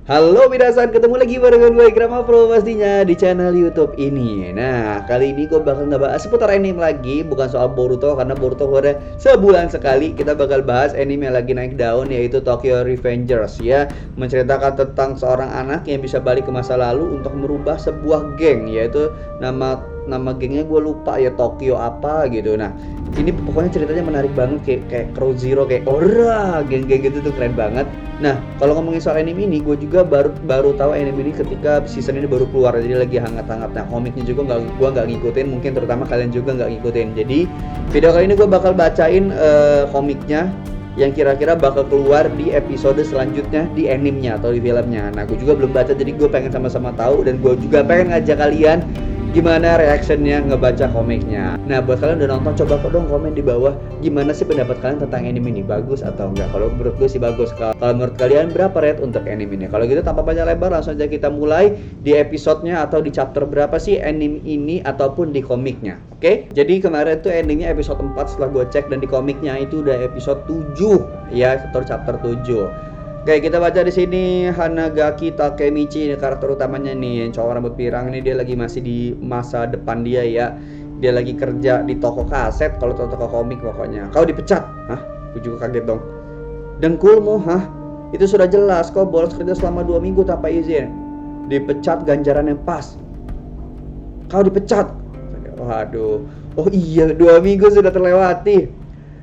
Halo minasan, ketemu lagi barengan gue Grama Pro pastinya di channel YouTube ini. Nah, kali ini gue bakal ngebahas seputar anime lagi, bukan soal Boruto karena Boruto udah sebulan sekali. Kita bakal bahas anime yang lagi naik daun yaitu Tokyo Revengers ya, menceritakan tentang seorang anak yang bisa balik ke masa lalu untuk merubah sebuah geng, yaitu nama gengnya gue lupa ya, Tokyo apa gitu. Nah, ini pokoknya ceritanya menarik banget, kayak Crow Zero, kayak ora geng-geng gitu tuh keren banget. Nah, kalau ngomongin soal anime ini, gue juga baru tahu anime ini ketika season ini baru keluar, jadi lagi hangat-hangatnya. Komiknya juga gue nggak ngikutin, mungkin terutama kalian juga nggak ngikutin. Jadi video kali ini gue bakal bacain komiknya yang kira-kira bakal keluar di episode selanjutnya di animenya atau di filmnya. Nah, gue juga belum baca, jadi gue pengen sama-sama tahu dan gue juga pengen ngajak kalian gimana reactionnya ngebaca komiknya. Nah, buat kalian udah nonton, coba kok dong komen di bawah gimana sih pendapat kalian tentang anime ini, bagus atau enggak. Kalau menurut gue sih bagus. Kalau menurut kalian berapa rate untuk anime ini? Kalau gitu tanpa banyak lebar, langsung aja kita mulai di episodenya atau di chapter berapa sih anime ini ataupun di komiknya. Oke? Jadi kemarin tuh endingnya episode 4 setelah gue cek, dan di komiknya itu udah episode 7 ya, atau chapter 7. Oke, kita baca di sini. Hanagaki Takemichi, ini karakter utamanya nih, yang cowok rambut pirang ini. Dia lagi masih di masa depan dia ya. Dia lagi kerja di toko kaset, kalau toko komik pokoknya. Kau dipecat? Hah? Gue juga kaget dong. Dengkulmu, hah? Itu sudah jelas, kau bolos kerja selama 2 minggu tanpa izin. Dipecat ganjaran yang pas. Kau dipecat. Waduh. Oh iya, 2 minggu sudah terlewati.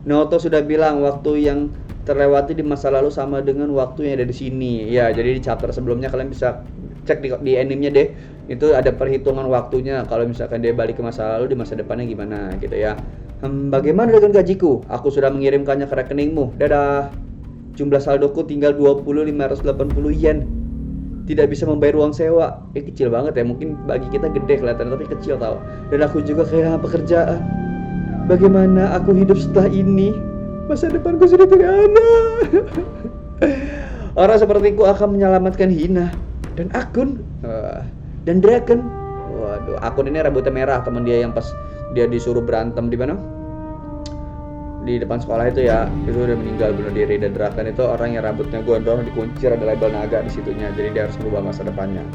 Naoto sudah bilang waktu yang terlewati di masa lalu sama dengan waktu yang ada di sini. Ya, jadi di chapter sebelumnya kalian bisa cek di animenya deh. Itu ada perhitungan waktunya kalau misalkan dia balik ke masa lalu, di masa depannya gimana gitu ya. Bagaimana dengan gajiku? Aku sudah mengirimkannya ke rekeningmu. Dadah. Jumlah saldoku tinggal 20.580 yen. Tidak bisa membayar uang sewa. Kecil banget ya. Mungkin bagi kita gede kelihatan, tapi kecil tau. Dan aku juga kehilangan pekerjaan. Bagaimana aku hidup setelah ini? Masa depanku sudah tidak ada. Orang sepertiku akan menyelamatkan Hina dan Akun dan Draken. Waduh, Akun ini rambutnya merah, teman dia yang pas dia disuruh berantem di mana? Di depan sekolah itu ya, itu udah meninggal bunuh diri. Dan Draken itu orang yang rambutnya gondrong, dikuncir, ada label naga di situnya. Jadi dia harus merubah masa depannya.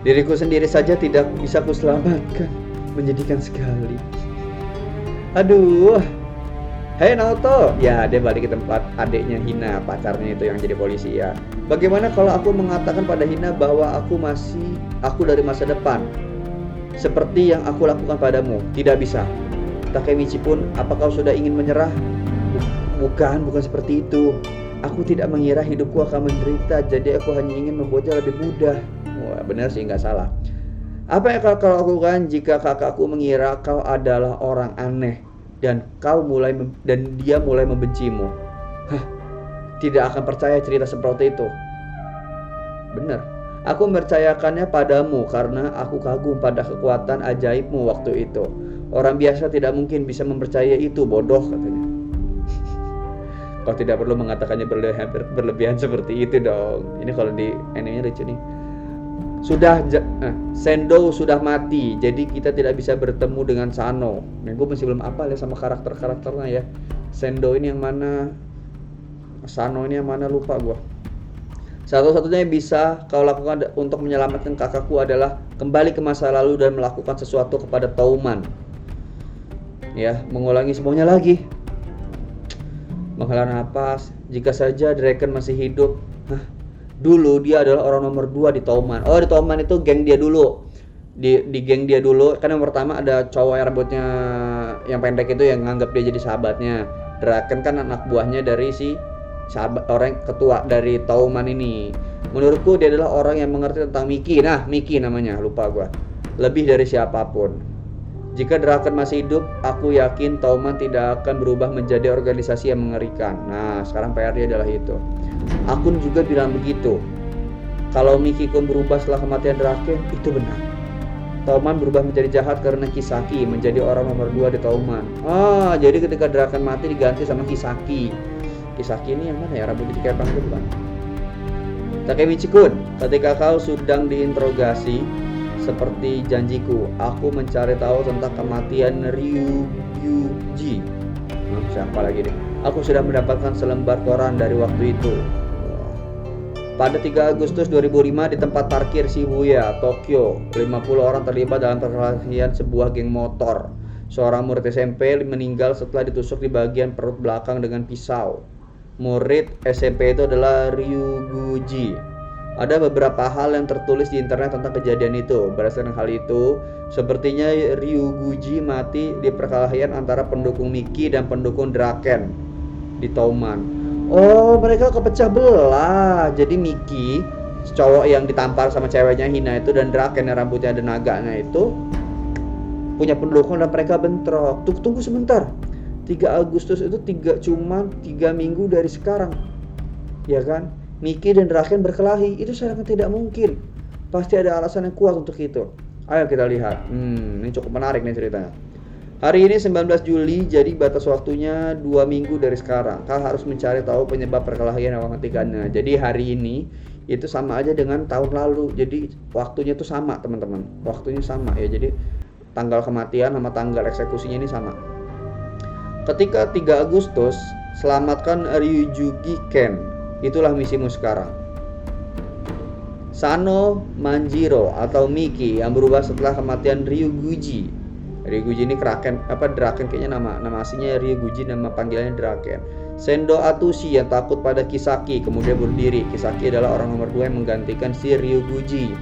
Diriku sendiri saja tidak bisa kuselamatkan. Menyedihkan sekali. Aduh. Hei Naoto, ya dia balik ke tempat adiknya Hina, pacarnya itu yang jadi polisi ya. Bagaimana kalau aku mengatakan pada Hina bahwa aku dari masa depan, seperti yang aku lakukan padamu? Tidak bisa. Takemichi pun, apa kau sudah ingin menyerah? Bukan seperti itu. Aku tidak mengira hidupku akan menderita, jadi aku hanya ingin membuatnya lebih mudah. Wah, benar sih, nggak salah. Apa yang kau lakukan jika kakakku mengira kau adalah orang aneh? Dan dia mulai membencimu. Hah, tidak akan percaya cerita seperti itu. Benar. Aku mempercayakannya padamu karena aku kagum pada kekuatan ajaibmu waktu itu. Orang biasa tidak mungkin bisa mempercayai itu, bodoh katanya. Kau tidak perlu mengatakannya berlebihan seperti itu dong. Ini kalau di animenya lucu nih. Sendo sudah mati, jadi kita tidak bisa bertemu dengan Sano. Nah, gue masih belum apal ya sama karakternya ya. Sendo ini yang mana, Sano ini yang mana, lupa gue. Satu-satunya yang bisa kau lakukan untuk menyelamatkan kakakku adalah kembali ke masa lalu dan melakukan sesuatu kepada Touman. Ya, mengulangi semuanya lagi. Menghela napas. Jika saja Draken masih hidup. Dulu dia adalah orang nomor 2 di Touman. Oh, di Touman itu geng dia dulu. Di geng dia dulu. Kan yang pertama ada cowok yang rambutnya yang pendek itu yang nganggap dia jadi sahabatnya. Draken kan anak buahnya dari si sahabat, orang ketua dari Touman ini. Menurutku dia adalah orang yang mengerti tentang Miki. Nah, Miki namanya, lupa gua. Lebih dari siapapun. Jika Draken masih hidup, aku yakin Touman tidak akan berubah menjadi organisasi yang mengerikan. Nah, sekarang PR dia adalah itu. Akun juga bilang begitu. Kalau Miki-kun berubah setelah kematian Draken, itu benar. Touman berubah menjadi jahat karena Kisaki menjadi orang nomor 2 di Touman. Jadi ketika Draken mati diganti sama Kisaki. Kisaki ini yang mana ya, rambutnya dikepang itu bukan? Takemichi-kun, ketika kau sedang diinterogasi, seperti janjiku, aku mencari tahu tentang kematian Ryuji. Siapa lagi nih? Aku sudah mendapatkan selembar koran dari waktu itu. Pada 3 Agustus 2005 di tempat parkir Shibuya, Tokyo, 50 orang terlibat dalam perkelahian sebuah geng motor. Seorang murid SMP meninggal setelah ditusuk di bagian perut belakang dengan pisau. Murid SMP itu adalah Ryuguji. Ada beberapa hal yang tertulis di internet tentang kejadian itu. Berdasarkan hal itu, sepertinya Ryuguji mati di perkelahian antara pendukung Miki dan pendukung Draken di Touman. Oh, mereka kepecah belah. Jadi Miki, cowok yang ditampar sama ceweknya Hina itu, dan Draken yang rambutnya ada naganya itu punya pendukung dan mereka bentrok. Tunggu sebentar. 3 Agustus itu cuma 3 minggu dari sekarang. Ya kan? Miki dan Draken berkelahi, itu sangat tidak mungkin. Pasti ada alasan yang kuat untuk itu. Ayo kita lihat. Ini cukup menarik nih ceritanya. Hari ini 19 Juli, jadi batas waktunya 2 minggu dari sekarang. Kau harus mencari tahu penyebab perkelahian yang menghentikannya. Jadi hari ini itu sama aja dengan tahun lalu. Jadi waktunya itu sama teman-teman. Waktunya sama ya. Jadi tanggal kematian sama tanggal eksekusinya ini sama. Ketika 3 Agustus, selamatkan Ryujugi Ken. Itulah misimu sekarang. Sano Manjiro atau Miki yang berubah setelah kematian Ryuguji. Ryuguji ini Draken kayaknya nama aslinya Ryuguji, nama panggilannya Draken. Sendo Atushi yang takut pada Kisaki kemudian bunuh diri. Kisaki adalah orang nomor 2 yang menggantikan si Ryuguji.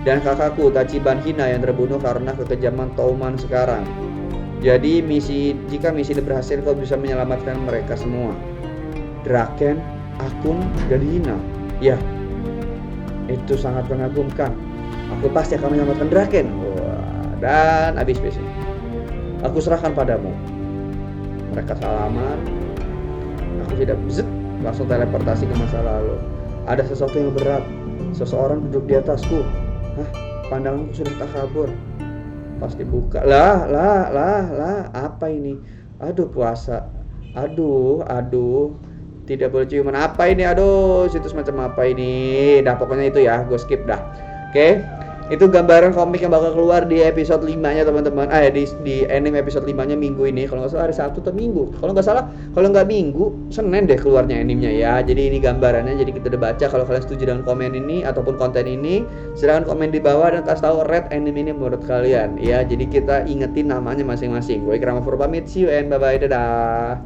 Dan kakakku Tachiban Hina yang terbunuh karena kekejaman Touman sekarang. Jadi jika misi ini berhasil, kau bisa menyelamatkan mereka semua. Draken, Akun, dan Hina. Ya, itu sangat mengagumkan. Aku pasti akan menyelamatkan Draken. Dan habis misi. Aku serahkan padamu. Mereka salaman. Aku tidak langsung teleportasi ke masa lalu. Ada sesuatu yang berat. Seseorang duduk di atasku. Pandanganku sudah tak kabur. Pas dibuka, lah, apa ini? Aduh, puasa. Aduh, tidak boleh ciuman. Apa ini? Aduh, situs macam apa ini? Dah pokoknya itu ya, gue skip dah. Oke. Itu gambaran komik yang bakal keluar di episode 5-nya teman-teman. Di anime episode 5-nya minggu ini. Kalau nggak salah hari Sabtu atau Minggu. Kalau nggak Minggu, Senin deh keluarnya animenya ya. Jadi ini gambarannya. Jadi kita udah baca. Kalau kalian setuju dengan komen ini ataupun konten ini, silahkan komen di bawah dan kasih tahu red anime ini menurut kalian. Ya, jadi kita ingetin namanya masing-masing. Gue Ikrama Purba pamit. See you and bye-bye. Dadah.